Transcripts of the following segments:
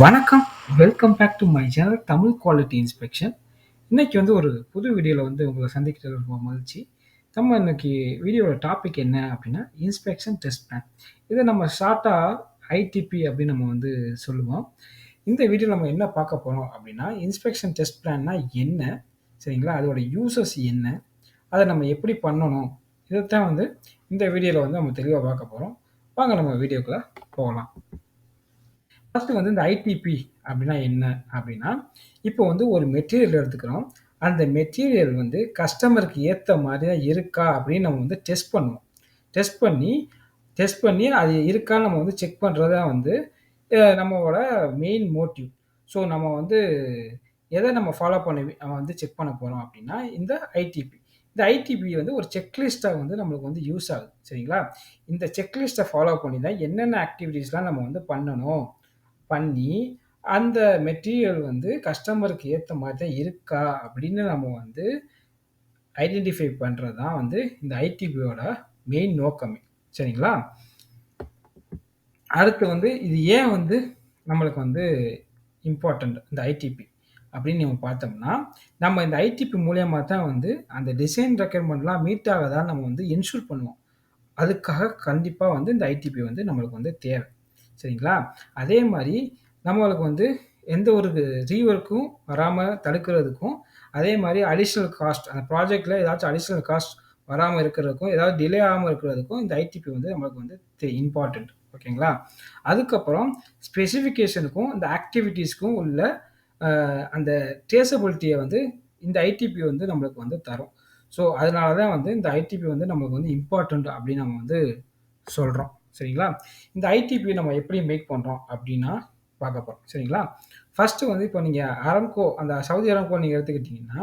வணக்கம். Welcome back to my channel Tamil quality inspection. இன்னைக்கு வந்து ஒரு புது வீடியோல வந்து உங்கள சந்திக்கிறதுல ரொம்ப மகிழ்ச்சி. நம்ம இன்னைக்கு வீடியோட டாபிக் என்ன அப்படின்னா, இன்ஸ்பெக்ஷன் டெஸ்ட் பிளான். இத நம்ம ஷார்ட்டா ஐடிபி அப்படின்னு நம்ம வந்து சொல்லுவோம். இந்த வீடியோல நம்ம என்ன பார்க்க போறோம் அப்படின்னா, இன்ஸ்பெக்ஷன் டெஸ்ட் பிளான்னா என்ன? சரிங்களா? அதோட யூசஸ் என்ன? அத நம்ம எப்படி பண்ணணும்? இதத்தான் வந்து இந்த வீடியோல வந்து நம்ம தெளிவா பார்க்க போறோம். வாங்க நம்ம வீடியோக்குள்ள போகலாம். ஃபர்ஸ்ட் வந்து இந்த ஐடிபி அப்படின்னா என்ன அப்படின்னா, இப்போ வந்து ஒரு மெட்டீரியல் எடுத்துக்கிறோம். அந்த மெட்டீரியல் வந்து கஸ்டமருக்கு ஏத்த மாரி தான் இருக்கா அப்படின்னு நம்ம வந்து டெஸ்ட் பண்ணுவோம். டெஸ்ட் பண்ணி டெஸ்ட் பண்ணி அது இருக்கான்னு நம்ம வந்து செக் பண்றது தான் வந்து நம்மளோட மெயின் மோட்டிவ். ஸோ நம்ம வந்து எத நம்ம ஃபாலோ பண்ணி வந்து செக் பண்ண போறோம் அப்படின்னா, இந்த ஐடிபி. இந்த ஐடிபி வந்து ஒரு செக்லிஸ்ட்டா வந்து நம்மளுக்கு வந்து யூஸ் ஆகுது. சரிங்களா? இந்த செக்லிஸ்ட்ட ஃபாலோ பண்ணி தான் என்னென்ன ஆக்டிவிட்டீஸ்லாம் நம்ம வந்து பண்ணணும். பண்ணி, அந்த மெட்டீரியல் வந்து கஸ்டமருக்கு ஏத்த மாரி தான் இருக்கா? அப்படின்னு நம்ம வந்து ஐடென்டிஃபை பண்றது தான் வந்து இந்த ஐடிபியோட மெயின் நோக்கமே. சரிங்களா? அடுத்து வந்து இது ஏன் வந்து நம்மளுக்கு வந்து இம்பார்ட்டன்ட் இந்த ஐடிபி அப்படின்னு நம்ம பார்த்தோம்னா, நம்ம இந்த ஐடிபி மூலியமா தான் வந்து அந்த டிசைன் ரெக்யர்மென்ட்லாம் மீட் ஆகுதான்னு நம்ம வந்து என்ஷூர் பண்ணுவோம். அதுக்காக கண்டிப்பா வந்து இந்த ஐடிபி வந்து நம்மளுக்கு வந்து தேவை. சரிங்களா? அதே மாரி நம்மளுக்கு வந்து எந்த ஒரு ரீவொர்க்கும் வராம தடுக்கிறதுக்கும், அதே மாரி அடிஷனல் காஸ்ட் அந்த ப்ராஜெக்ட்ல ஏதாச்சும் அடிஷனல் காஸ்ட் வராம இருக்கிறதுக்கும், ஏதாவது டிலே ஆகாம இருக்கிறதுக்கும் இந்த ஐடிபி வந்து நம்மளுக்கு வந்து இம்பார்ட்டன்ட். ஓகேங்களா? அதுக்கப்புறம் ஸ்பெசிஃபிகேஷனுக்கும், இந்த ஆக்டிவிட்டீஸ்க்கும் உள்ள அந்த ட்ரேசபிலிட்டிய வந்து இந்த ஐடிபி வந்து நம்மளுக்கு வந்து தரும். ஸோ, அதனால தான் வந்து இந்த ஐடிபி வந்து நமக்கு வந்து இம்பார்ட்டன்ட் அப்படின்னு நம்ம வந்து சொல்றோம். சரிங்களா? இந்த ஐடிபி நம்ம எப்படி மேக் பண்றோம் அப்படின்னா பார்க்க போறோம். சரிங்களா? ஃபர்ஸ்ட்டு வந்து இப்போ நீங்க அரம்கோ அந்த சவுதி அரம்கோ நீங்க எடுத்துக்கிட்டீங்கன்னா,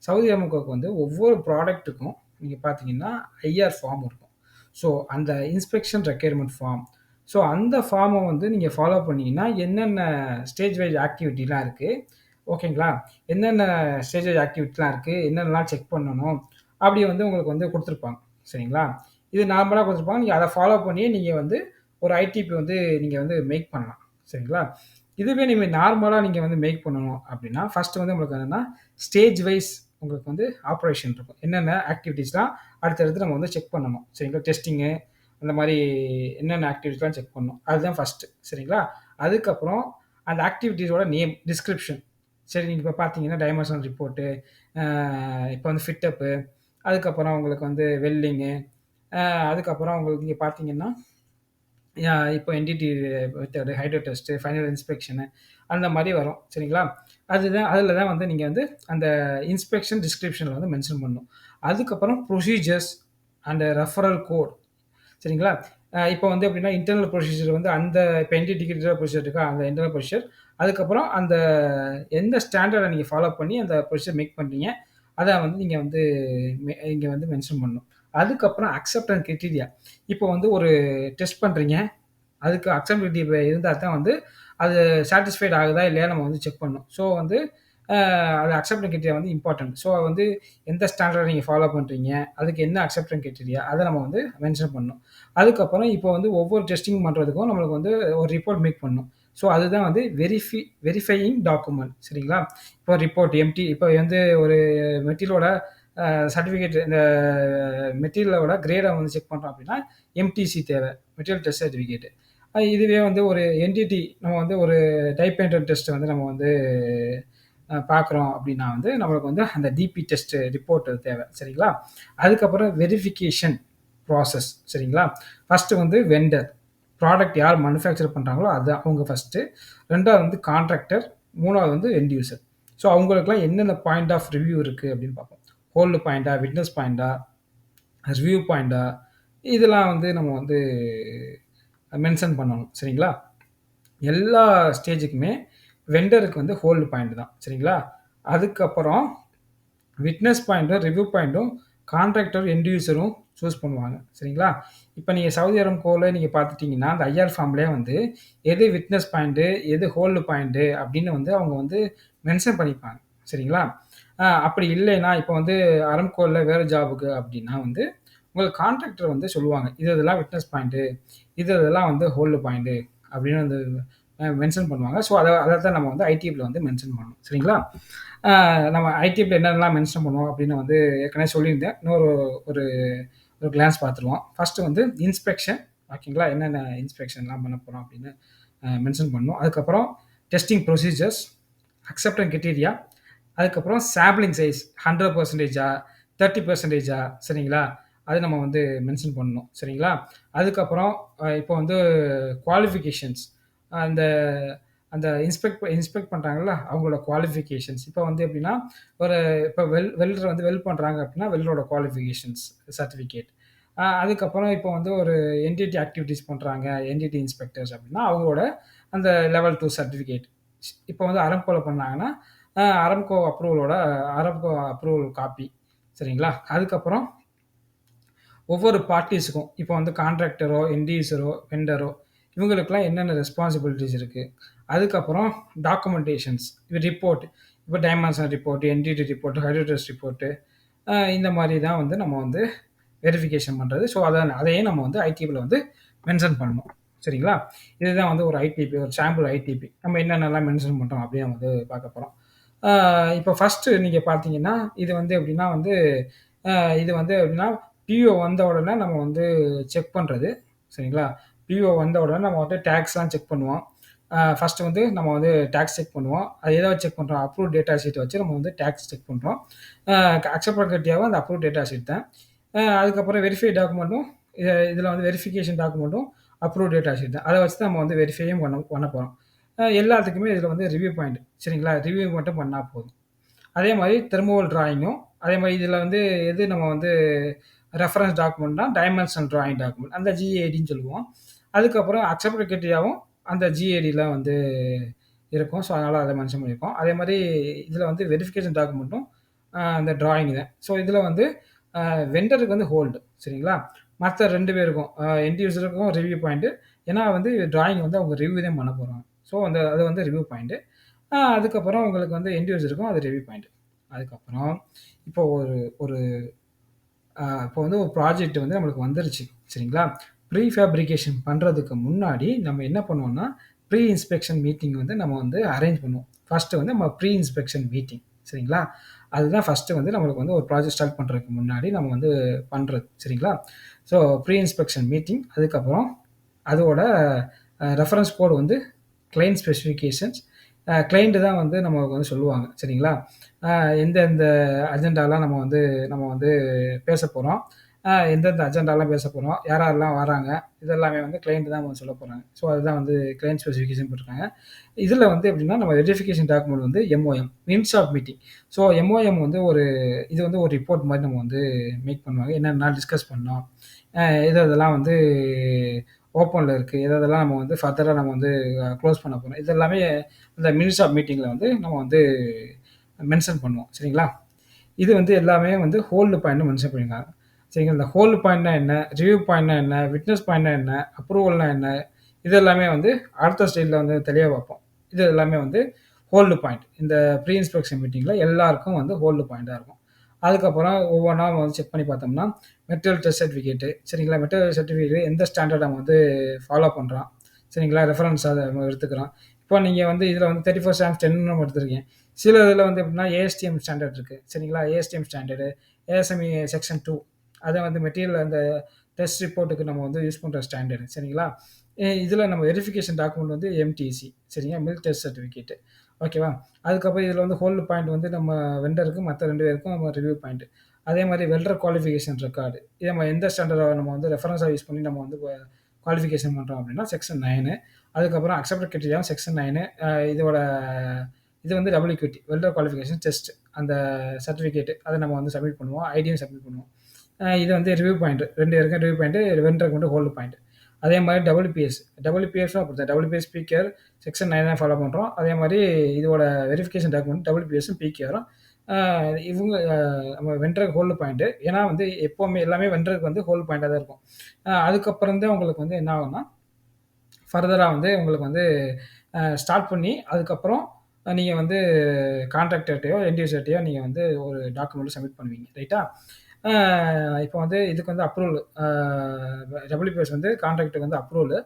சவுதி அரம்கோக்கு வந்து ஒவ்வொரு ப்ராடக்ட்டுக்கும் நீங்க பார்த்தீங்கன்னா, ஐஆர் ஃபார்ம் இருக்கும். ஸோ, அந்த இன்ஸ்பெக்ஷன் ரெக்யர்மென்ட் ஃபார்ம். ஸோ, அந்த ஃபார்ம வந்து நீங்க ஃபாலோ பண்ணீங்கன்னா, என்னென்ன ஸ்டேஜ் வைஸ் ஆக்டிவிட்டிலாம் இருக்கு. ஓகேங்களா? என்னென்ன ஸ்டேஜ் வைஸ் ஆக்டிவிட்டிலாம் இருக்கு. என்னென்னலாம் செக் பண்ணணும். அப்படி வந்து உங்களுக்கு வந்து குடுத்துருப்பாங்க. சரிங்களா? இது நார்மலா குடுத்துருப்பாங்க. நீங்க அத ஃபாலோ பண்ணியே நீங்க வந்து ஒரு ஐடிபி வந்து நீங்க வந்து மேக் பண்ணலாம். சரிங்களா? இதுவே நீங்க நார்மலா நீங்க வந்து மேக் பண்ணணும் அப்டின்னா, ஃபர்ஸ்ட் வந்து உங்களுக்கு என்னன்னா, ஸ்டேஜ் வைஸ் உங்களுக்கு வந்து ஆப்பரேஷன் இருக்கும். என்னென்ன ஆக்டிவிட்டீஸ்லாம் அடுத்தடுத்து நம்ம வந்து செக் பண்ணணும். சரிங்களா? டெஸ்டிங்கு அந்த மாரி என்னென்ன ஆக்டிவிட்டீஸ்லாம் செக் பண்ணணும். அதுதான் ஃபர்ஸ்ட்டு. சரிங்களா? அதுக்கப்புறம் அந்த ஆக்டிவிட்டீஸோட நேம், டிஸ்கிரிப்ஷன். சரி நீங்க இப்ப பார்த்தீங்கன்னா, டைமென்ஷனல் ரிப்போர்ட்டு, அ இப்ப வந்து ஃபிட்டப்பு, அதுக்கப்புறம் உங்களுக்கு வந்து வெல்டிங்கு, அ அதுக்கப்புறம் உங்களுக்கு இங்க பார்த்தீங்கன்னா, இப்போ NDT method, hydro test, final inspection அந்த மாரி வரும். சரிங்களா? அதுதான் அதில தான் வந்து நீங்க வந்து அந்த இன்ஸ்பெக்ஷன் டிஸ்கிரிப்ஷன்ல வந்து மென்ஷன் பண்ணணும். அதுக்கப்புறம் ப்ரொசீஜர்ஸ் அண்ட் ரெஃபரல் கோட். சரிங்களா? இப்போ வந்து எப்படின்னா, இன்டர்னல் ப்ரொசீஜர் வந்து அந்த இப்போ என்டிடிக்கு இன்டர்னல் ப்ரொசீஜர் இருக்கா, அந்த இன்டர்னல் ப்ரொசீஜர். அதுக்கப்புறம் அந்த எந்த ஸ்டாண்டர்ட நீங்க ஃபாலோ பண்ணி அந்த ப்ரொசீஜர் மேக் பண்றீங்க, அத வந்து நீங்க வந்து இங்க வந்து மென்ஷன் பண்ணணும். அதுக்கப்புறம் அக்செப்டன்ஸ் கிரைட்டீரியா. இப்போ வந்து ஒரு டெஸ்ட் பண்றீங்க. அதுக்கு அக்செப்டபிலிட்டி இருந்தா தான் வந்து, அது சாட்டிஸ்ஃபைட் ஆகுதா இல்லையா நம்ம வந்து செக் பண்ணணும். ஸோ வந்து அது அக்செப்டன்ஸ் கிரைட்டீரியா வந்து இம்பார்ட்டன்ட். ஸோ வந்து எந்த ஸ்டாண்டர்ட் நீங்க ஃபாலோ பண்றீங்க, அதுக்கு என்ன அக்செப்டன்ஸ் கிரைட்டீரியா அத நம்ம வந்து மென்ஷன் பண்ணணும். அதுக்கப்புறம் இப்போ வந்து ஒவ்வொரு டெஸ்டிங் பண்றதுக்கும் நம்மளுக்கு வந்து ஒரு ரிப்போர்ட் மேக் பண்ணணும். ஸோ அதுதான் வந்து வெரிஃபையிங் டாக்குமெண்ட் சரிங்களா? இப்போ ரிப்போர்ட் எம்டி இப்போ வந்து ஒரு மெட்டீரியலோட சர்டிஃபிகேட் இந்த மெட்டீரியலோட கிரேட வந்து செக் பண்றோம் அப்படின்னா, எம்டிசி தேவை. Material test certificate. இதுவே வந்து ஒரு என்டிடி நம்ம வந்து ஒரு டைப் என்டர் டெஸ்ட் வந்து நம்ம வந்து பார்க்குறோம் அப்படின்னா வந்து நம்மளுக்கு வந்து அந்த டிபி டெஸ்ட் ரிப்போர்ட் தேவை. சரிங்களா? அதுக்கப்புறம் வெரிஃபிகேஷன் ப்ராசஸ் சரிங்களா? ஃபர்ஸ்ட்டு வந்து வெண்டர். ப்ராடக்ட் யார் மேனுஃபேக்சர் பண்றாங்களோ அது அவங்க ஃபர்ஸ்ட்டு. 2வது வந்து கான்ட்ராக்டர். 3வது வந்து எண்ட் யூசர். ஸோ அவங்களுக்கெல்லாம் என்னென்ன பாயிண்ட் ஆஃப் ரிவ்யூ இருக்கு அப்படின்னு பார்ப்போம். ஹோல்டு பாயிண்ட்டா, விட்னஸ் பாயிண்ட்டா, ரிவ்யூ பாயிண்ட்டா இதெல்லாம் வந்து நம்ம வந்து மென்ஷன் பண்ணணும். சரிங்களா? எல்லா ஸ்டேஜுக்குமே வெண்டருக்கு வந்து ஹோல்டு பாயிண்ட் தான். சரிங்களா? அதுக்கப்புறம் விட்னஸ் பாயிண்ட்டும், ரிவ்யூ பாயிண்ட்டும் கான்ட்ராக்டர், எண்ட் யூசரும் சூஸ் பண்ணுவாங்க. சரிங்களா? இப்ப நீங்க சவுதி அரம்கோல நீங்க பார்த்துட்டீங்கன்னா, அந்த ஐஆர் ஃபார்ம்லயே வந்து எது விட்னஸ் பாயிண்ட்டு, எது ஹோல்டு பாயிண்ட்டு அப்படின்னு வந்து அவங்க வந்து மென்ஷன் பண்ணிப்பாங்க. சரிங்களா? அப்படி இல்லைன்னா, இப்ப வந்து அரம்கோல வேற ஜாபுக்கு அப்படின்னா வந்து, உங்களுக்கு கான்ட்ராக்டர் வந்து சொல்லுவாங்க. இது இதெல்லாம் விட்னஸ் பாயிண்ட்டு, இது இதெல்லாம் வந்து ஹோல்டு பாயிண்ட்டு அப்படின்னு வந்து மென்ஷன் பண்ணுவாங்க. ஸோ அத தான் நம்ம வந்து ஐடிபில வந்து மென்ஷன் பண்ணணும். சரிங்களா? நம்ம ஐடிபில என்னென்னலாம் மென்ஷன் பண்ணுவோம் அப்படின்னு வந்து ஏற்கனவே சொல்லியிருந்தேன். இன்னொரு ஒரு ஒரு கிளான்ஸ் பார்த்துருவோம். ஃபர்ஸ்ட்டு வந்து இன்ஸ்பெக்ஷன் ஓகேங்களா? என்னென்ன இன்ஸ்பெக்ஷன்லாம் பண்ண போறோம் அப்படின்னு மென்ஷன் பண்ணணும். அதுக்கப்புறம் டெஸ்டிங் ப்ரொசீஜர்ஸ், அக்செப்டன்ஸ் கிரைட்டீரியா, அதுக்கப்புறம் சாம்பிளிங் சைஸ் 100%ஆ, 30%ஆ சரிங்களா? அது நம்ம வந்து மென்ஷன் பண்ணணும். சரிங்களா? அதுக்கப்புறம் இப்போ வந்து குவாலிஃபிகேஷன்ஸ் அந்த அந்த இன்ஸ்பெக்ட் பண்றாங்கல்ல, அவங்களோட குவாலிஃபிகேஷன்ஸ். இப்போ வந்து எப்படின்னா, ஒரு இப்போ வெல்டர் வந்து பண்றாங்க அப்படின்னா, வெல்டரோட குவாலிஃபிகேஷன்ஸ் சர்டிஃபிகேட். அதுக்கப்புறம் இப்போ வந்து ஒரு என்டிடி ஆக்டிவிட்டீஸ் பண்றாங்க, என்டிடி இன்ஸ்பெக்டர்ஸ் அப்படின்னா, அவங்களோட அந்த லெவல் 2 சர்டிஃபிகேட். இப்போ வந்து அரம்கோல பண்ணாங்கன்னா, அரம்கோ அப்ரூவல் காப்பி சரிங்களா? அதுக்கப்புறம் ஒவ்வொரு பார்ட்டீஸுக்கும் இப்போ வந்து கான்ட்ராக்டரோ, என்டியூசரோ, வெண்டரோ இவங்களுக்கெல்லாம் என்னென்ன ரெஸ்பான்சிபிலிட்டீஸ் இருக்கு. அதுக்கப்புறம் டாக்குமெண்டேஷன்ஸ், ரிப்போர்ட் இப்போ dimension report, NDT report, hydrotest report இந்த மாரி தான் வந்து நம்ம வந்து வெரிஃபிகேஷன் பண்றது. ஸோ அதையும் நம்ம வந்து ஐடிபில வந்து மென்ஷன் பண்ணணும். சரிங்களா? இதுதான் வந்து ஒரு ஐடிபி, ஒரு சாம்பிள் ஐடிபி. நம்ம என்னென்னலாம் மென்ஷன் பண்றோம் அப்படின்னு நம்ம வந்து பார்க்க போறோம். இப்போ ஃபர்ஸ்ட்டு நீங்க பார்த்தீங்கன்னா, இது வந்து எப்படின்னா வந்து அ இது வந்து எப்படின்னா, பிஓ வந்த உடனே நம்ம வந்து செக் பண்றது. சரிங்களா? பிஓ வந்த உடனே நம்ம வந்து டாக்ஸ்லாம் செக் பண்ணுவோம். ஃபர்ஸ்ட்டு வந்து நம்ம வந்து டாக்ஸ் செக் பண்ணுவோம். அது எத வச்சு செக் பண்றோம்? அப்ரூவ் டேட்டா ஷீட்ட வச்சு நம்ம வந்து டாக்ஸ் செக் பண்றோம். அக்செப்ட் கிரைட்டீரியாவும் அந்த அப்ரூவ் டேட்டா ஷீட் தான். அதுக்கப்புறம் வெரிஃபை டாக்குமெண்ட்டும் இதில வந்து வெரிஃபிகேஷன் டாக்குமெண்ட்டும் அப்ரூவ் டேட்டா ஷீட் தான். அத வச்சு தான் நம்ம வந்து வெரிஃபையும் பண்ண போறோம். எல்லாத்துக்குமே இதில வந்து ரிவ்யூ பாயிண்ட் சரிங்களா? ரிவ்யூ மட்டும் பண்ணா போதும். அதே மாரி தெர்மோவல் டிராயிங்கும், அதே மாரி இதில வந்து எது நம்ம வந்து ரெஃபரன்ஸ் டாக்குமெண்ட்னா, டைமென்ஷனல் டிராயிங் டாக்குமெண்ட். அந்த ஜிஏடின்னு சொல்லுவோம். அதுக்கப்புறம் அக்செப்ட் கிரைட்டீரியாவும் அந்த ஜிஏடில வந்து இருக்கும். ஸோ, அதனால அத மென்ஷன் பண்ணியிருக்கோம். அதே மாரி இதில வந்து வெரிஃபிகேஷன் டாக்குமெண்ட்டும் அந்த டிராயிங் தான். ஸோ, இதில வந்து வெண்டருக்கு வந்து ஹோல்டு சரிங்களா? மத்த 2 பேருக்கும் எண்ட் யூசருக்கும் ரிவ்யூ பாயிண்ட். ஏன்னா வந்து டிராயிங் வந்து அவங்க ரிவ்யூ தான் பண்ண போறாங்க. ஸோ, அது வந்து ரிவ்யூ பாயிண்ட். அதுக்கப்புறம் உங்களுக்கு வந்து எண்ட் யூசருக்கும் அது ரிவ்யூ பாயிண்ட். அதுக்கப்புறம் இப்போ ஒரு ஒரு இப்போ வந்து ஒரு ப்ராஜெக்ட் வந்து நம்மளுக்கு வந்துருச்சு. சரிங்களா? ப்ரீ ஃபேப்ரிகேஷன் பண்றதுக்கு முன்னாடி நம்ம என்ன பண்ணுவோம்னா, ப்ரீ இன்ஸ்பெக்ஷன் மீட்டிங் வந்து நம்ம வந்து அரேஞ்ச் பண்ணுவோம். ஃபர்ஸ்ட்டு வந்து நம்ம ப்ரீ இன்ஸ்பெக்ஷன் மீட்டிங். சரிங்களா? அதுதான் ஃபர்ஸ்ட்டு வந்து நம்மளுக்கு வந்து ஒரு ப்ராஜெக்ட் ஸ்டார்ட் பண்றதுக்கு முன்னாடி நம்ம வந்து பண்றது. சரிங்களா? ஸோ ப்ரீ இன்ஸ்பெக்ஷன் மீட்டிங் அதுக்கப்புறம் அதோட ரெஃபரன்ஸ் கோட் வந்து கிளையன்ட் ஸ்பெசிஃபிகேஷன்ஸ். கிளையன்ட் தான் வந்து நமக்கு வந்து சொல்லுவாங்க. சரிங்களா? எந்தெந்த அஜெண்டாலாம் நம்ம வந்து பேசப் போறோம். எந்தெந்த அஜெண்டாலாம் பேசப் போறோம். யார் யாரெல்லாம் வராங்க. இதெல்லாமே வந்து கிளையன்ட் தான் வந்து சொல்லப் போறாங்க. ஸோ அதுதான் வந்து கிளையன்ட் ஸ்பெசிஃபிகேஷன் போட்டிருக்காங்க. இதில வந்து எப்படின்னா, நம்ம வெரிஃபிகேஷன் டாக்குமெண்ட் வந்து MOM minutes of meeting. So MOM வந்து இது வந்து ஒரு ரிப்போர்ட் மாரி நம்ம வந்து மேக் பண்ணுவாங்க. என்னென்னலாம் டிஸ்கஸ் பண்ணோம். எது எதெல்லாம் வந்து ஓப்பன்ல இருக்கு. எது எதெல்லாம் நம்ம வந்து ஃபர்தரா நம்ம வந்து குளோஸ் பண்ண போறோம். இது எல்லாமே அந்த மினிட்ஸ் ஆஃப் மீட்டிங்ல வந்து நம்ம வந்து மென்ஷன் பண்ணுவோம். சரிங்களா? இது வந்து எல்லாமே வந்து ஹோல்டு பாயிண்ட்னு மென்ஷன் பண்ணியிருக்காங்க. சரிங்களா? இந்த ஹோல்டு பாயிண்ட்னா என்ன? ரிவ்யூ பாயிண்ட்னா என்ன? விட்னஸ் பாயிண்ட்னா என்ன? அப்ரூவல்னா என்ன? இது எல்லாமே வந்து அடுத்த ஸ்லைட்ல வந்து தெளிவா பார்ப்போம். இது எல்லாமே வந்து ஹோல்டு பாயிண்ட். இந்த ப்ரீ இன்ஸ்பெக்ஷன் மீட்டிங்ல எல்லாருக்கும் வந்து ஹோல்டு பாயிண்ட்டா இருக்கும். அதுக்கப்புறம் ஒவ்வொன்னா வந்து செக் பண்ணி பார்த்தோம்னா, மெட்டீரியல் டெஸ்ட் சர்டிஃபிகேட் சரிங்களா? மெட்டீரியல் சர்டிஃபிகேட் எந்த ஸ்டாண்டர்ட் நம்ம வந்து ஃபாலோ பண்றோம். சரிங்களா? ரெஃபரன்ஸா அத நம்ம எடுத்துக்கிறோம். இப்போ நீங்க வந்து இதில வந்து 31 ஆம்ஸ் 10 நம்ம எடுத்திருக்கீங்க. சில இதில வந்து எப்படின்னா ஏஎஸ்டிஎம் ஸ்டாண்டர்ட் இருக்கு. சரிங்களா? ஏஎஸ்டிஎம் ஸ்டாண்டர்டு, ஏஎஸ்எம்இ செக்ஷன் 2 அத வந்து மெட்டீரியல் அந்த டெஸ்ட் ரிப்போர்ட்க்கு நம்ம வந்து யூஸ் பண்ற ஸ்டாண்டர்ட் சரிங்களா? இதில நம்ம வெரிஃபிகேஷன் டாக்குமெண்ட் வந்து எம்டிசி சரிங்களா? மில்க் டெஸ்ட் சர்டிஃபிகேட் ஓகேவா? அதுக்கப்புறம் இதில வந்து ஹோல்டு பாயிண்ட் வந்து நம்ம வெண்டருக்கு மத்த 2 பேருக்கும் நம்ம ரிவ்யூ பாயிண்ட். அதே மாரி வெல்டர் குவாலிஃபிகேஷன் ரெக்கார்டு. இத நம்ம எந்த ஸ்டாண்டர்ட நம்ம வந்து ரெஃபரன்ஸா யூஸ் பண்ணி நம்ம வந்து குவாலிஃபிகேஷன் பண்றோம் அப்படின்னா செக்ஷன் 9 அதுக்கப்புறம் அக்செப்டட் கிரைட்டீரியா செக்ஷன் 9 இதோட இது வந்து டபிள்யூக்யூடி வெல்டர் குவாலிஃபிகேஷன் டெஸ்ட் அந்த சர்டிஃபிகேட் அத நம்ம வந்து சப்மிட் பண்ணுவோம். ஐடியும் சப்மிட் பண்ணுவோம். இது வந்து ரிவ்யூ பாயிண்ட் 2 பேருக்கும் ரிவ்யூ பாயிண்ட் வெண்டருக்கு மட்டும் ஹோல்டு பாயிண்ட். அதே மாரி டபிள்யூபிஎஸ் டபிள்யூபிஎஸும் அப்படித்தான். டபிள்யூபிஎஸ் பிகேஆர் செக்ஷன் 9 தான் ஃபாலோ பண்றோம். அதே மாரி இதோட வெரிஃபிகேஷன் டாக்குமெண்ட் டபிள்யூபிஎஸும் பிகேஆரும் இவங்க நம்ம வெண்டருக்கு ஹோல்டு பாயிண்ட். ஏன்னா வந்து எப்பவுமே எல்லாமே வெண்டருக்கு வந்து ஹோல்டு பாயிண்ட்டா தான் இருக்கும். அதுக்கப்புறம் தான் உங்களுக்கு வந்து என்ன ஆகும்னா, ஃபர்தரா வந்து உங்களுக்கு வந்து ஸ்டார்ட் பண்ணி அதுக்கப்புறம் நீங்க வந்து கான்ட்ராக்டர்ட்டயோ, எண்ட் யூசர்ட்டயோ நீங்க வந்து ஒரு டாக்குமெண்ட் சப்மிட் பண்ணுவீங்க. ரைட்டா? இப்போ வந்து இதுக்கு வந்து அப்ரூவல் டபிள்யூபிஎஸ் வந்து கான்ட்ராக்ட்க்கு வந்து அப்ரூவல்.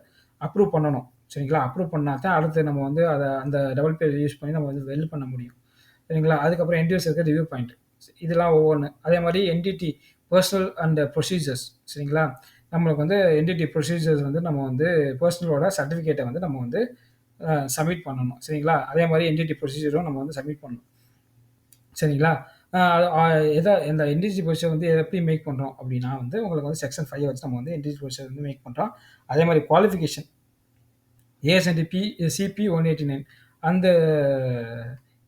அப்ரூவ் பண்ணணும். சரிங்களா? அப்ரூவ் பண்ணா தான் அடுத்து நம்ம வந்து அந்த டெவலப்பர் யூஸ் பண்ணி நம்ம வந்து வெல்ட் பண்ண முடியும். சரிங்களா? அதுக்கப்புறம் எண்ட் யூசருக்கு ரிவ்யூ பாயிண்ட். இதெல்லாம் ஒவ்வொன்னு. அதே மாரி என்டிட்டி பெர்சனல் அண்ட் ப்ரொசீஜர்ஸ் சரிங்களா? நம்மளுக்கு வந்து என்டிட்டி ப்ரொசீஜர்ஸ் வந்து நம்ம வந்து பெர்சனலோட சர்டிஃபிகேட்ட வந்து நம்ம வந்து சப்மிட் பண்ணணும். சரிங்களா? அதே மாரி என்டிட்டி ப்ரொசீஜரும் நம்ம வந்து சப்மிட் பண்ணணும். சரிங்களா? அ அ இந்த என்டிஜி பொசிஷன் வந்து எப்படி மேக் பண்றோம் அப்படின்னா வந்து, உங்களுக்கு வந்து செக்ஷன் 5 வச்சு நம்ம வந்து என்டிஜி பொசிஷன் வந்து மேக் பண்றோம். அதே மாரி குவாலிஃபிகேஷன் ஏஎஸ்&பி சிபி 189 அந்த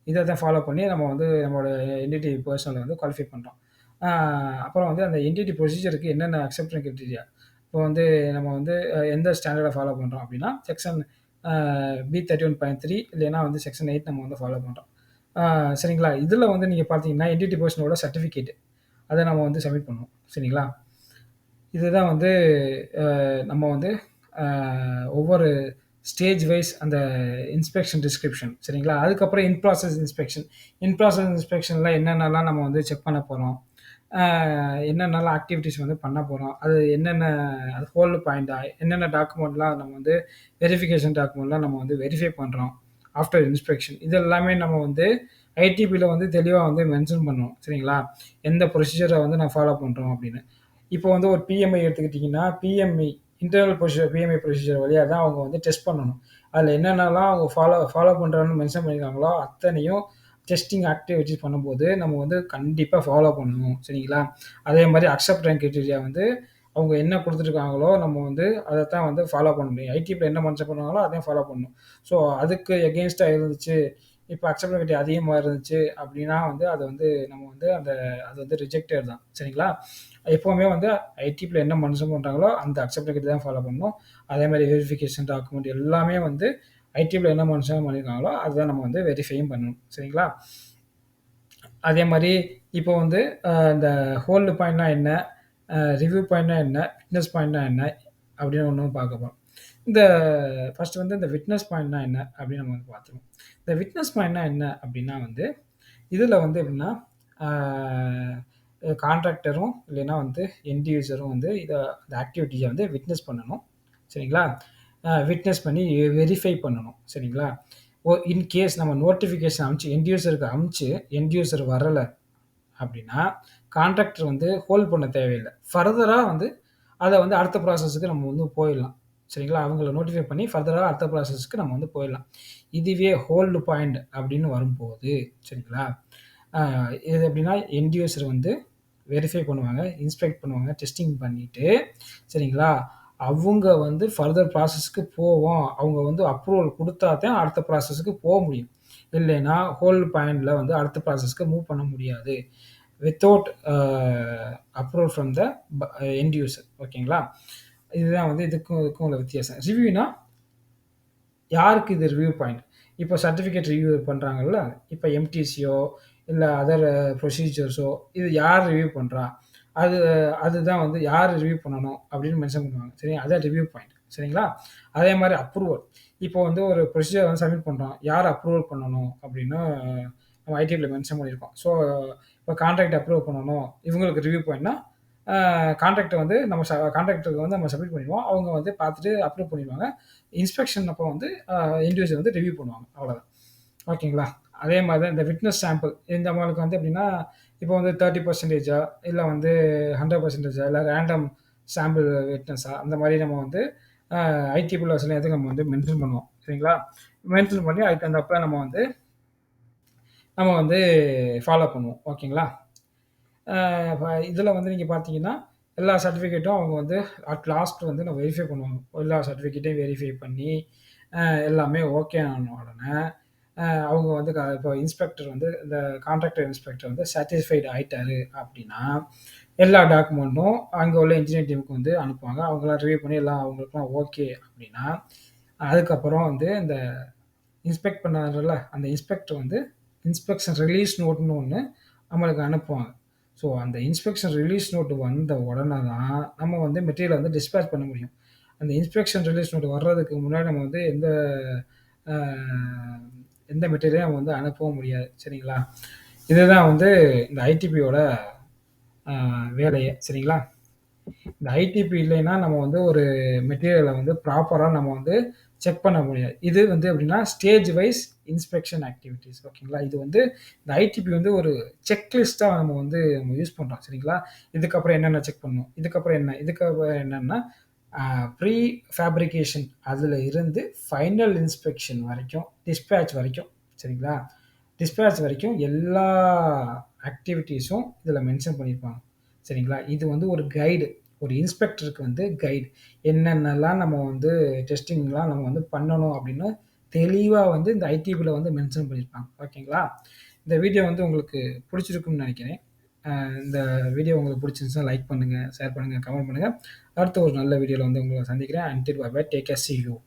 இத தான் ஃபாலோ பண்ணி நம்ம வந்து நம்மளோட என்டிட்டி பெர்சனல வந்து குவாலிஃபை பண்றோம். அ அப்புறம் வந்து அந்த என்டிட்டி ப்ரொசீஜருக்கு என்னென்ன அக்செப்டன்ஸ் கிரைட்டீரியா இப்போ வந்து நம்ம வந்து எந்த ஸ்டாண்டர்ட ஃபாலோ பண்றோம் அப்படின்னா, செக்ஷன் B31.3 இல்லைன்னா வந்து செக்ஷன் 8 நம்ம வந்து ஃபாலோ பண்றோம். சரிங்களா? இதுல வந்து நீங்க பார்த்தீங்கன்னா, என்டிட்டி பெர்சனோட சர்டிஃபிகேட் அத நம்ம வந்து சப்மிட் பண்ணுவோம். சரிங்களா? இதுதான் வந்து நம்ம வந்து அ ஒவ்வொரு ஸ்டேஜ் வைஸ் அந்த இன்ஸ்பெக்ஷன் டிஸ்கிரிப்ஷன் சரிங்களா? அதுக்கப்புறம் in process inspection. In process இன்ஸ்பெக்ஷன்ல என்னென்னலாம் நம்ம வந்து செக் பண்ண போறோம்? அ என்னென்னலாம் ஆக்டிவிட்டீஸ் வந்து பண்ண போறோம்? அது என்னென்ன அது ஹோல்டு பாயிண்ட்டா? என்னென்ன டாக்குமெண்ட்லாம் நம்ம வந்து வெரிஃபிகேஷன் டாக்குமெண்ட்லாம் நம்ம வந்து வெரிஃபை பண்றோம். After inspection. இது எல்லாமே நம்ம வந்து ஐடிபில வந்து தெளிவா வந்து மென்ஷன் பண்ணணும். சரிங்களா? எந்த ப்ரொசீஜர வந்து நான் ஃபாலோ பண்றோம் அப்படின்னு. இப்போ வந்து ஒரு பிஎம்ஐ எடுத்துக்கிட்டீங்கன்னா, BMI internal procedure BMI procedure வழியா தான் அவங்க வந்து டெஸ்ட் பண்ணணும். அதில என்னென்னலாம் அவங்க ஃபாலோ ஃபாலோ பண்றாங்கன்னு மென்ஷன் பண்ணியிருக்காங்களோ, அத்தனையும் டெஸ்டிங் ஆக்டிவிட்டீஸ் பண்ணும்போது, நம்ம வந்து கண்டிப்பா ஃபாலோ பண்ணணும். சரிங்களா? அதே மாரி அக்செப்டன்ஸ் கிரைட்டீரியா வந்து அவங்க என்ன குடுத்துருக்காங்களோ, நம்ம வந்து அதத்தான் வந்து ஃபாலோ பண்ண முடியும். ஐடிபில என்ன மென்ஷன் பண்ணுவாங்களோ, அதையும் ஃபாலோ பண்ணணும். ஸோ, அதுக்கு எகெயின்ஸ்ட்டா இருந்துச்சு, இப்ப அக்செப்டன்ஸ் கிரைட்டீரியா அதிகமா இருந்துச்சு அப்படின்னா வந்து, அது வந்து நம்ம வந்து அது வந்து ரிஜெக்டட் தான். சரிங்களா? எப்பவுமே வந்து ஐடிபில என்ன மென்ஷன் பண்றாங்களோ, அந்த அக்செப்டன்ஸ் கிரைட்டீரியா தான் ஃபாலோ பண்ணணும். அதே மாரி வெரிஃபிகேஷன் டாக்குமெண்ட் எல்லாமே வந்து ஐடிபில என்ன மென்ஷன் பண்ணியிருக்காங்களோ, அதுதான் நம்ம வந்து வெரிஃபையும் பண்ணணும். சரிங்களா? அதே மாரி இப்போ வந்து இந்த ஹோல்டு பாயிண்ட்னா என்ன? ரிவ்யூ பாயிண்ட்னா என்ன? விட்னஸ் பாயிண்ட்னா என்ன? அப்படின்னு ஒண்ணு பார்க்க போறோம். இந்த ஃபர்ஸ்ட் வந்து இந்த விட்னஸ் பாயிண்ட்னா என்ன? அப்படின்னு நம்ம வந்து பார்த்துருவோம். இந்த விட்னஸ் பாயிண்ட்னா என்ன? அப்படின்னா வந்து, இதுல வந்து எப்படின்னா, ஆ கான்ட்ராக்டரும் இல்லைன்னா வந்து எண்ட் யூசரும் வந்து அந்த ஆக்டிவிட்டிய வந்து விட்னஸ் பண்ணணும். சரிங்களா? விட்னஸ் பண்ணி வெரிஃபை பண்ணணும். சரிங்களா? இன் கேஸ் நம்ம நோட்டிஃபிகேஷன் எண்ட் யூசருக்கு அனுப்பிச்சு, எண்ட் யூசர் வரல அப்படின்னா, கான்ட்ராக்டர் வந்து ஹோல்ட் பண்ண தேவையில்ல. ஃபர்தரா வந்து அத வந்து அடுத்த ப்ராசஸ்க்கு நம்ம வந்து போயிடலாம். சரிங்களா? அவங்கள நோட்டிஃபை பண்ணி ஃபர்தரா அடுத்த ப்ராசஸ்க்கு நம்ம வந்து போயிடலாம். இதுவே ஹோல்டு பாயிண்ட் அப்படின்னு வரும்போது, சரிங்களா? அ இது எப்படின்னா, எண்ட் யூசர் வந்து வெரிஃபை பண்ணுவாங்க, இன்ஸ்பெக்ட் பண்ணுவாங்க, டெஸ்டிங் பண்ணிட்டு, சரிங்களா? அவங்க வந்து ஃபர்தர் ப்ராசஸ்க்கு போவோம். அவங்க வந்து அப்ரூவல் குடுத்தா தான் அடுத்த ப்ராசஸ்க்கு முடியும். இல்லைன்னா ஹோல்ட் பாயிண்ட்ல வந்து அடுத்த ப்ராசஸ்க்கு மூவ் பண்ண முடியாது. Without approval from the end user ஓகேங்களா? இதுதான் வந்து இதுக்கும் இதுக்கும் உள்ள வித்தியாசம். ரிவ்யூனா யாருக்கு இது ரிவ்யூ பாயிண்ட்? இப்போ சர்டிஃபிகேட் ரிவ்யூ பண்றாங்கல்ல, இப்ப எம்டிசியோ இல்ல அதர் ப்ரொசீஜர்ஸோ இது யார் ரிவ்யூ பண்றா? அது அதுதான் வந்து யார் ரிவ்யூ பண்ணணும் அப்படின்னு மென்ஷன் பண்ணுவாங்க. சரியா? அதான் ரிவ்யூ பாயிண்ட். சரிங்களா? அதே மாரி அப்ரூவல். இப்போ வந்து ஒரு ப்ரொசீஜர் வந்து சப்மிட் பண்றோம். யார் அப்ரூவல் பண்ணணும் அப்படின்னு நம்ம ஐடிபில மென்ஷன் பண்ணியிருக்கோம். ஸோ, இப்போ கான்ட்ராக்ட் அப்ரூவ் பண்ணணும். இவங்களுக்கு ரிவ்யூ பாயிண்ட்னா, கான்ட்ராக்ட்ட வந்து கான்ட்ராக்டருக்கு வந்து நம்ம சப்மிட் பண்ணிருவோம். அவங்க வந்து பார்த்துட்டு அப்ரூவ் பண்ணிருவாங்க. இன்ஸ்பெக்ஷன் அப்போ வந்து இண்டிவிஜுவல் வந்து ரிவ்யூ பண்ணுவாங்க. அவ்வளோதான். ஓகேங்களா? அதே மாரி தான் இந்த விட்னஸ் சாம்பிள் இந்த நம்மளுக்கு வந்து எப்படின்னா, இப்போ வந்து 30% இல்ல வந்து 100% இல்ல ரேண்டம் சாம்பிள் விட்னஸா அந்த மாரி நம்ம வந்து ஐடிக்குள்ள சில இதுக்கு நம்ம வந்து மென்ஷன் பண்ணுவோம். சரிங்களா? மென்ஷன் பண்ணி அதுக்கு தகுந்தாப்புல நம்ம வந்து ஃபாலோ பண்ணுவோம். ஓகேங்களா? அ இப்ப இதுல வந்து நீங்க பார்த்தீங்கன்னா, எல்லா சர்டிஃபிகேட்டும் அவங்க வந்து அட் லாஸ்ட் வந்து நான் வெரிஃபை பண்ணுவாங்க. எல்லா சர்டிஃபிகேட்டையும் வெரிஃபை பண்ணி, எல்லாமே ஓகே ஆன உடனே, அவங்க வந்து இப்போ இன்ஸ்பெக்டர் வந்து இந்த கான்ட்ராக்டர் இன்ஸ்பெக்டர் வந்து சாட்டிஸ்ஃபைட் ஆயிட்டாரு அப்படின்னா, எல்லா டாக்குமெண்ட்டும் அங்க உள்ள இன்ஜினியர் டீமுக்கு வந்து அனுப்புவாங்க. அவங்கலாம் ரிவ்யூ பண்ணி எல்லாம் அவங்களுக்குலாம் ஓகே அப்படின்னா, அதுக்கப்புறம் வந்து இந்த இன்ஸ்பெக்ட் பண்ணாருல்ல, அந்த இன்ஸ்பெக்டர் வந்து இன்ஸ்பெக்ஷன் ரிலீஸ் நோட்ன்னு ஒண்ணு நம்மளுக்கு அனுப்புவாங்க. ஸோ, அந்த இன்ஸ்பெக்ஷன் ரிலீஸ் நோட் வந்த உடனே தான், நம்ம வந்து மெட்டீரியல வந்து டிஸ்பேட்ச் பண்ண முடியும். அந்த இன்ஸ்பெக்ஷன் ரிலீஸ் நோட் வர்றதுக்கு முன்னாடி நம்ம வந்து அ எந்த மெட்டீரியலையும் நம்ம வந்து அனுப்பவும் முடியாது. சரிங்களா? இதுதான் வந்து இந்த ஐடிபியோட வேலையே. சரிங்களா? இந்த ஐடிபி இல்லைன்னா நம்ம வந்து ஒரு மெட்டீரியலை வந்து ப்ராப்பரா நம்ம வந்து செக் பண்ண முடியாது. இது வந்து எப்படின்னா ஸ்டேஜ் வைஸ் இன்ஸ்பெக்ஷன் ஆக்டிவிட்டீஸ் ஓகேங்களா? இது வந்து இந்த ஐடிபி வந்து ஒரு செக்லிஸ்ட்டா நம்ம யூஸ் பண்றோம் சரிங்களா? இதுக்கப்புறம் என்னென்ன செக் பண்ணணும்? இதுக்கப்புறம் என்ன? இதுக்கப்புறம் என்னன்னா, ப்ரீ ஃபேப்ரிகேஷன் அதுல இருந்து ஃபைனல் இன்ஸ்பெக்ஷன் வரைக்கும், டிஸ்பேட்ச் வரைக்கும் சரிங்களா? டிஸ்பேட்ச் வரைக்கும் எல்லா ஆக்டிவிட்டீஸும் இதுல மென்ஷன் பண்ணியிருப்பாங்க. சரிங்களா? இது வந்து ஒரு கைடு. ஒரு இன்ஸ்பெக்டருக்கு வந்து கைடு. என்னென்னலாம் நம்ம வந்து டெஸ்டிங்லாம் நம்ம வந்து பண்ணணும் அப்படின்னு தெளிவா வந்து இந்த ஐடிபில வந்து மென்ஷன் பண்ணியிருப்பாங்க. ஓகேங்களா? இந்த வீடியோ வந்து உங்களுக்கு புடிச்சிருக்கும்னு நெனைக்கிறேன். இந்த வீடியோ உங்களுக்கு புடிச்சிருந்துச்சுனா லைக் பண்ணுங்க, ஷேர் பண்ணுங்க, கமெண்ட் பண்ணுங்க. அடுத்த ஒரு நல்ல வீடியோல வந்து உங்கள சந்திக்கிறேன். Until bye bye. Take care. See you.